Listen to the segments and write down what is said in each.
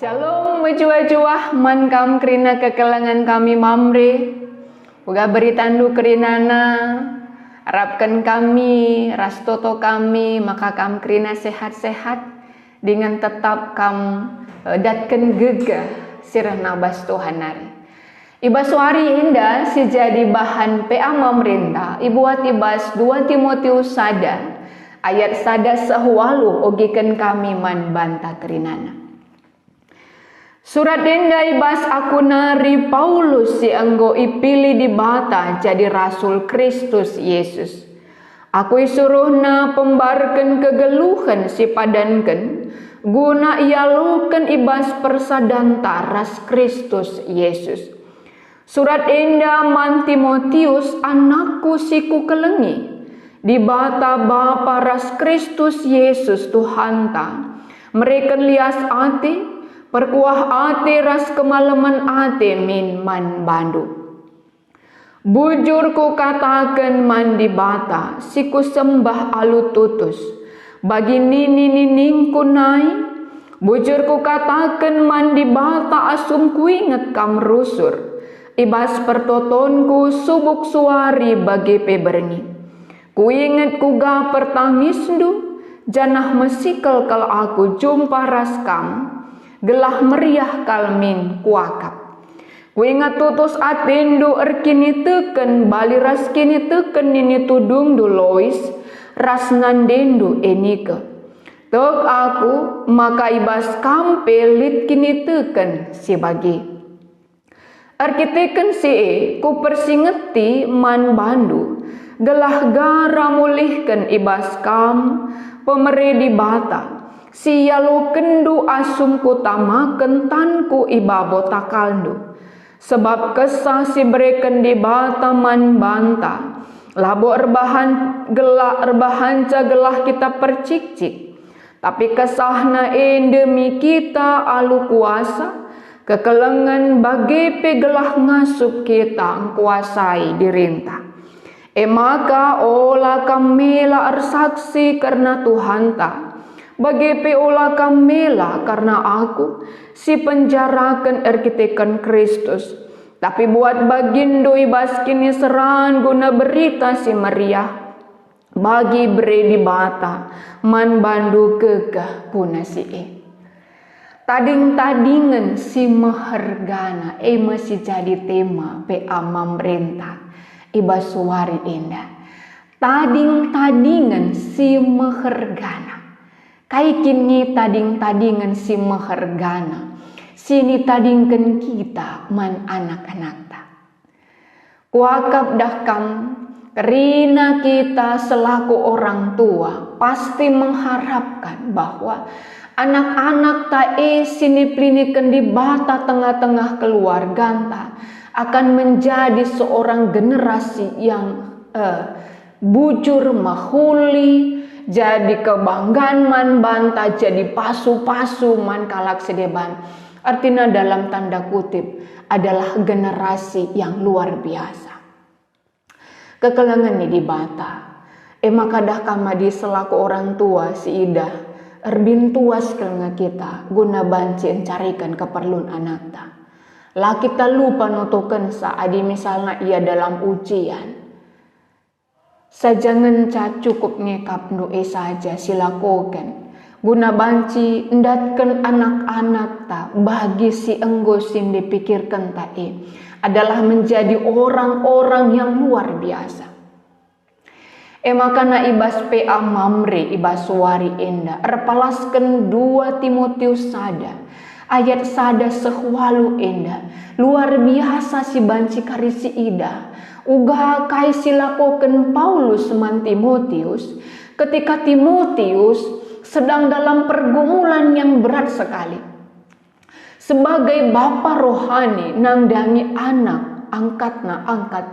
Shalom menjuah-juah man kam kerina kekelangan kami mamre. Uga beritandu kerinana. Harapkan kami, rastoto kami, maka kam kerina sehat-sehat. Dengan tetap kam datkan gegah sirah nabas Tuhan hari. Ibas wari indah si jadi bahan PA memerintah. Ibuat ibas 2 Timotius sada. Ayat sada sehwalu ogikan kami man banta kerinana. Surat denda ibas aku nari Paulus si enggo ipilih di bata jadi rasul Kristus Yesus. Aku isuruhna pembarken kegeluhan si padanken guna ialukan ibas persadanta ras Kristus Yesus. Surat denda man Timotius anakku siku kelengi di bata bapa ras Kristus Yesus Tuhanta. Mereka lias ati perkuah ate ras kemalaman ate min man bandu. Bujur ku katakan man di bata, siku sembah alu tutus. Bagi nini ku nai, bujur ku katakan man di bata asum ku inget kam rusur. Ibas pertotonku subuk suari bagi peberni. Ku inget ku ga pertangisdu, janah mesikel kalau aku jumpa ras kam. Gelah meriah kalmin kuakap. Ku ingat tutus atendu erkini teken bali ras kini teken nini tudung du lois ras nandendu enike. Tek aku maka ibas kampe lit kini teken si bagi. Arkiteken si ku persingeti man bandu gelah gara mulihken ibas kam pemere di bata. Siyalu kendu asum kutamaken tanku ibabo takaldu. Sebab kesah si bereken di bata man banta. Labo erbahan gelah kita percik-cik. Tapi kesahna endemi kita alu kuasa. Kekelengan bagi pegelah ngasup kita kuasai dirintah. Maka olah kamela ersaksi karena Tuhanta. Bagi peola kamela karena aku si penjarakan arkitekan Kristus. Tapi buat bagindo ibas kini seran guna berita si meriah. Bagi bere di bata man bandu gegah puna si Tading-tadingan si mehergana masih jadi tema PA memerintah ibas suari indah. Tading-tadingan si mehergana. Kai kini tading-tadingan si mehergana. Sini tadingkan kita man anak-anak ta. Kuakap dahkam kerina kita selaku orang tua pasti mengharapkan bahwa anak-anak ta sini plinikan di bata tengah-tengah keluarga ta akan menjadi seorang generasi yang bujur mahuli. Jadi kebanggaan man banta, jadi pasu-pasu man kalak sedeban. Artinya dalam tanda kutip adalah generasi yang luar biasa. Kekelangan ini di bata. Maka dah kamadi selaku orang tua si ida erbintuas kelengah kita guna banci encarikan keperluan anak ta. Lah kita lupa notoken saat misalnya ia dalam ujian. Sajangan cukup ngekap doe saja silakokan. Guna banci ndatkan anak-anak ta bagi si enggo sin dipikirkan ta adalah menjadi orang-orang yang luar biasa. Makana ibas PA mamre ibas suari indah erpalaskan 2 Timotius sada. Ayat sada sehwalu indah. Luar biasa si banci karisi ida. Uga kai silakoken Paulus man Timotius ketika Timotius sedang dalam pergumulan yang berat sekali. Sebagai bapa rohani nangdangi angkat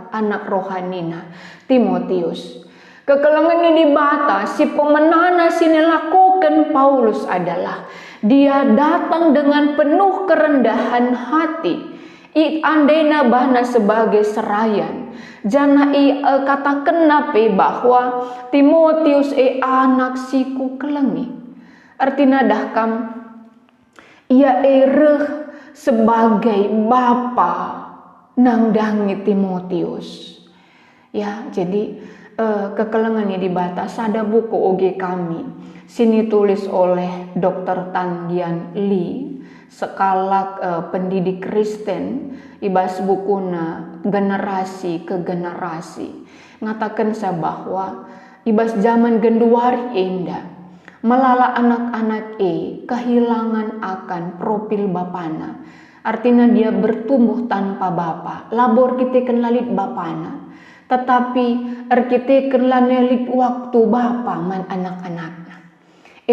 anak rohanina Timotius. Kekelengan ini bata si pemenana sini lakukan Paulus adalah dia datang dengan penuh kerendahan hati. Andena bahna sebagai serayan. Jana katakan nape bahwa Timotius anak siku kelengi. Artinya dahkam ia ereh sebagai bapa nangdangi Timotius. Ya, jadi kekelengannya di batas ada buku OG kami. Sini tulis oleh Dr. Tan Gian Lee, sekalak pendidik Kristen, ibas bukuna generasi ke generasi. Ngatakan saya bahwa ibas zaman genduari enda melala anak-anak kehilangan akan profil bapana. Artinya dia bertumbuh tanpa bapa. Labor kita lalit bapana. Tetapi kita lanelit waktu bapa man anak-anaknya.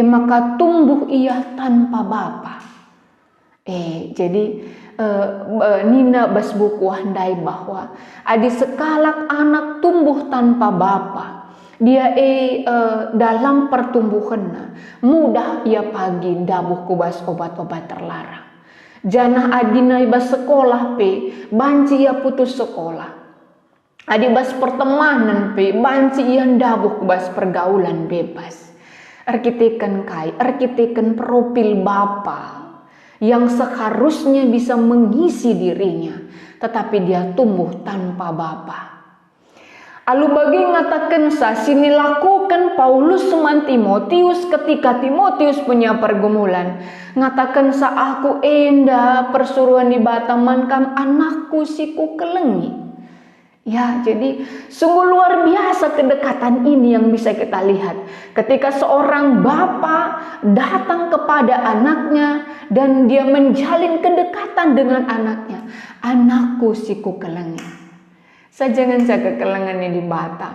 Maka tumbuh ia tanpa bapa. Jadi Nina bas buku handai bahwa adi sekalak anak tumbuh tanpa bapa. Dia dalam pertumbuhannya mudah ia pagi dabuh kubas obat-obat terlarang. Janah adina ibas sekolah banci ia putus sekolah. Adi bas pertemanan banci ia dabuh kubas pergaulan bebas. Arkitekan profil bapa yang seharusnya bisa mengisi dirinya, tetapi dia tumbuh tanpa bapa. Alu bagi ngatakan sini lakukan Paulus seman Timotius ketika Timotius punya pergumulan. Ngatakan aku enda persuruhan di bataman kam anakku siku kelengi. Ya, jadi sungguh luar biasa kedekatan ini yang bisa kita lihat. Ketika seorang bapa datang kepada anaknya dan dia menjalin kedekatan dengan anaknya. Anakku siku kelengi. Sajangan saya kekelengannya di bata.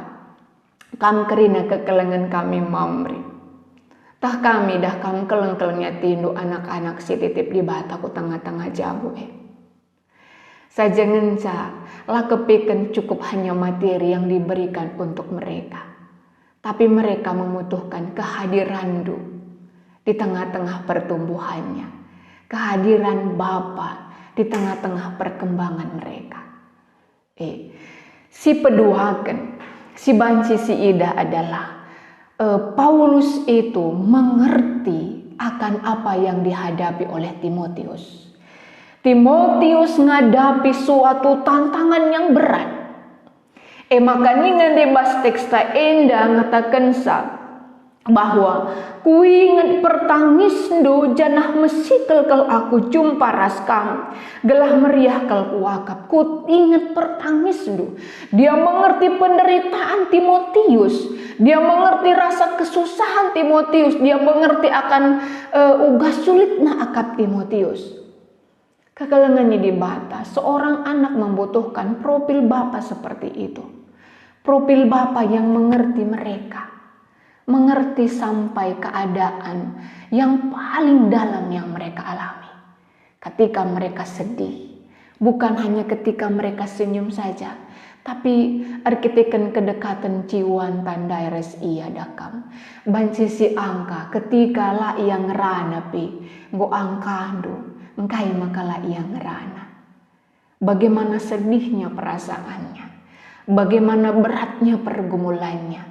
Kam kerina kekelengan kami mamri. Tah kami dah kam keleng-kelengnya tindu anak-anak si titip di bata ku tengah-tengah jabu Sajangan lah kepikan cukup hanya materi yang diberikan untuk mereka. Tapi mereka membutuhkan kehadiran di tengah-tengah pertumbuhannya. Kehadiran Bapa di tengah-tengah perkembangan mereka. Si peduakan, si banci si ida adalah Paulus itu mengerti akan apa yang dihadapi oleh Timotius. Timotius ngadapi suatu tantangan yang berat. Makanya ngadebas teksta enda ngatakan bahwa kuingat pertangis janah mesikel kal aku jumpa raskam gelah meriah kal kuakap ku ingat pertangis dia mengerti penderitaan Timotius, dia mengerti rasa kesusahan Timotius, dia mengerti akan ugas sulitna akap Timotius. Kekelengannya di bata, seorang anak membutuhkan profil bapa seperti itu. Profil bapa yang mengerti mereka. Mengerti sampai keadaan yang paling dalam yang mereka alami. Ketika mereka sedih. Bukan hanya ketika mereka senyum saja. Tapi arkitekan kedekatan ciwan tandai res iya dakam. Banci si angka ketika lah yang ngerana go angkandu. Engkai makalah ia ngerana. Bagaimana sedihnya perasaannya. Bagaimana beratnya pergumulannya.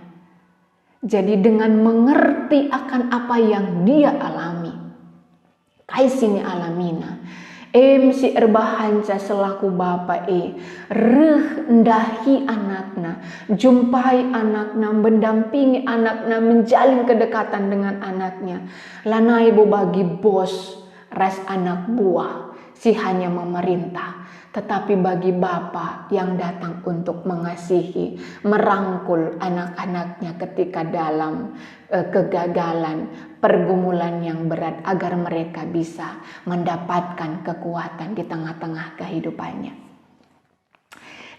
Jadi dengan mengerti akan apa yang dia alami. Kaisini alamina. Si erbahanca selaku bapa reh ndahi anakna. Jumpai anakna, mendampingi anakna, menjalin kedekatan dengan anaknya. Lanai bagi bos. Ras anak buah si hanya memerintah, tetapi bagi bapa yang datang untuk mengasihi, merangkul anak-anaknya ketika dalam kegagalan, pergumulan yang berat agar mereka bisa mendapatkan kekuatan di tengah-tengah kehidupannya.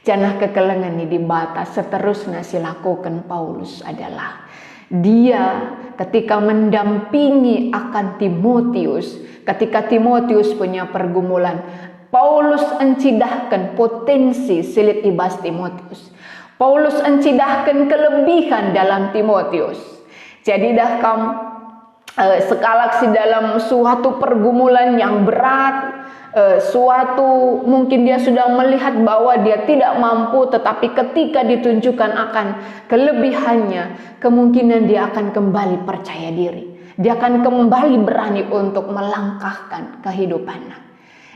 Janah kekelengan ini dibatas seterusnya silakukan Paulus adalah dia ketika mendampingi akan Timotius. Ketika Timotius punya pergumulan, Paulus encidahkan potensi silit ibas Timotius. Paulus encidahkan kelebihan dalam Timotius. Jadi dah sekalaksi dalam suatu pergumulan yang berat, suatu mungkin dia sudah melihat bahwa dia tidak mampu, tetapi ketika ditunjukkan akan kelebihannya, kemungkinan dia akan kembali percaya diri. Dia akan kembali berani untuk melangkahkan kehidupannya.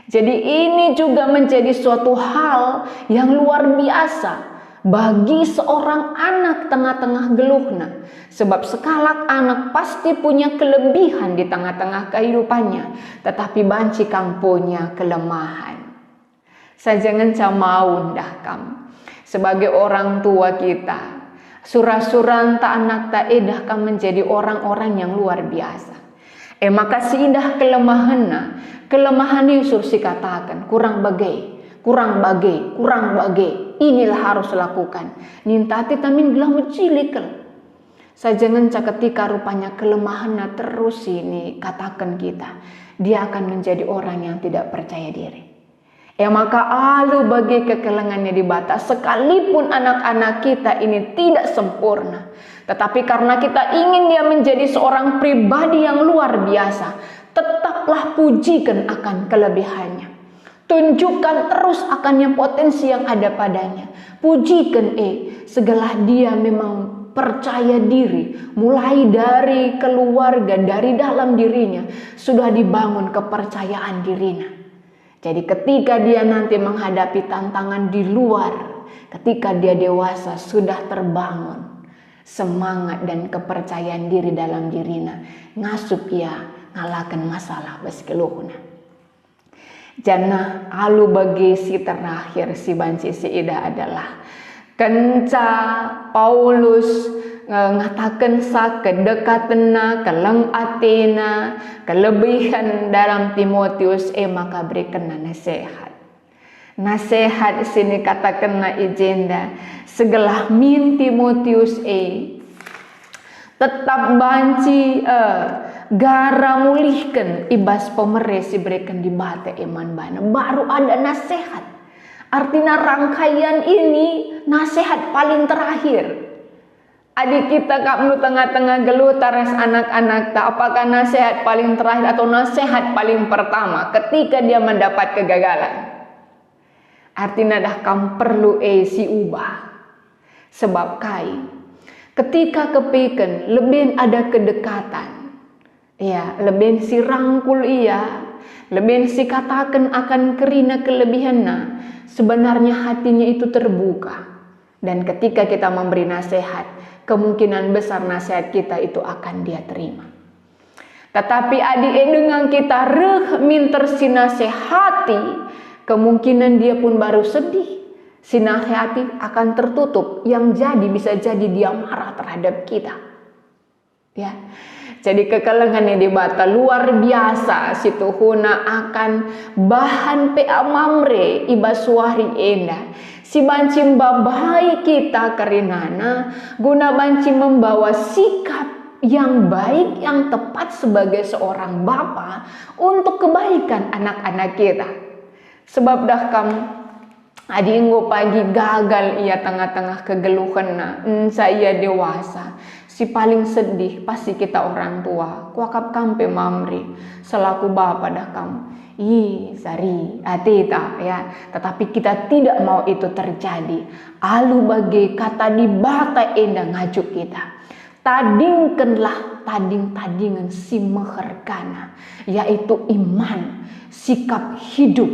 Jadi ini juga menjadi suatu hal yang luar biasa bagi seorang anak tengah-tengah geluhna. Sebab sekalak anak pasti punya kelebihan di tengah-tengah kehidupannya, tetapi banci kang punya kelemahan. Saya jangan mau dah kamu sebagai orang tua kita, surah-surah ta anak ta edah kan menjadi orang-orang yang luar biasa. Maka si indah kelemahan Yesus katakan kurang bagai. Inilah harus lakukan. Nintati tamin gelah mencilikel. Sajangan ketika rupanya kelemahan terus ini katakan kita, dia akan menjadi orang yang tidak percaya diri. Maka alu bagi kekelengannya dibatas, sekalipun anak-anak kita ini tidak sempurna, tetapi karena kita ingin dia menjadi seorang pribadi yang luar biasa, tetaplah pujikan akan kelebihannya. Tunjukkan terus akannya potensi yang ada padanya. Pujikan segala dia memang percaya diri, mulai dari keluarga, dari dalam dirinya sudah dibangun kepercayaan dirinya. Jadi ketika dia nanti menghadapi tantangan di luar, ketika dia dewasa sudah terbangun semangat dan kepercayaan diri dalam dirinya, ngasup ia ngalahkan masalah beskeluhna. Jana alu bagi si terakhir si banci si ida adalah kenca Paulus ngatakan sa kedekatna, keleng atena, kelebihan dalam Timotius maka berikan nasihat. Nasihat sini katakan na ijenda segelah min Timotius tetap banci gara mulihkan ibas pemeres berikan di bate iman bana. Baru ada nasihat. Artinya rangkaian ini nasihat paling terakhir. Adik kita kamu tengah-tengah geluh taras anak-anak tak apakah nasihat paling terakhir atau nasihat paling pertama ketika dia mendapat kegagalan. Artinya dah kamu perlu si ubah. Sebab ketika kepiken lebih ada kedekatan. Ya, lebih si rangkul lebih si katakan akan kerina kelebihannya. Sebenarnya hatinya itu terbuka. Dan ketika kita memberi nasihat, kemungkinan besar nasihat kita itu akan dia terima. Tetapi adik dengan kita minter sinasehati, kemungkinan dia pun baru sedih. Sinasehati akan tertutup, yang jadi bisa jadi dia marah terhadap kita. Ya. Jadi kekelengannya di bata luar biasa situhuna akan bahan pea mamre ibasuari enda. Si banci membabai kita karinana guna banci membawa sikap yang baik yang tepat sebagai seorang bapa untuk kebaikan anak-anak kita. Sebab dah kamu adinggo pagi gagal ia tengah-tengah kegeluhan saya dewasa. Si paling sedih pasti kita orang tua. Kuakap kampe mamri selaku bapa dah kamu. Sari atita ya. Tetapi kita tidak mau itu terjadi. Alu bagi kata di bata enda ngajuk kita. Tadingkanlah tadingan si meherkana, yaitu iman, sikap hidup,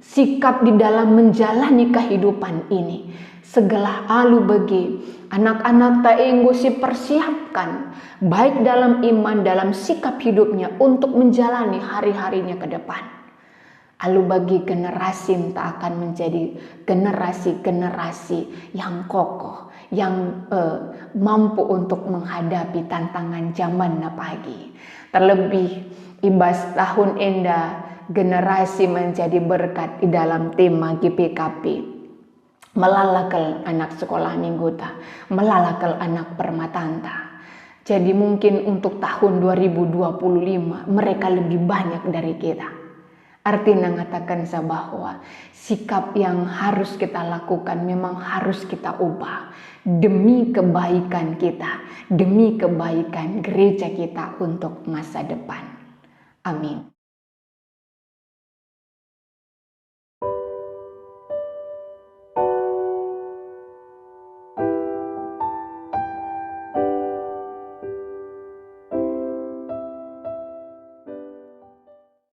sikap di dalam menjalani kehidupan ini. Segala alu bagi anak-anak taenggo si persiapkan baik dalam iman, dalam sikap hidupnya untuk menjalani hari-harinya ke depan. Alu bagi generasi tak akan menjadi generasi-generasi yang kokoh, yang mampu untuk menghadapi tantangan zaman na pagi. Terlebih ibas tahun enda generasi menjadi berkat di dalam tema GPKP. Melalakal anak sekolah minggu ta, melalakal anak permatanta. Jadi mungkin untuk tahun 2025 mereka lebih banyak dari kita. Artinya mengatakan bahwa sikap yang harus kita lakukan memang harus kita ubah demi kebaikan kita, demi kebaikan gereja kita untuk masa depan. Amin.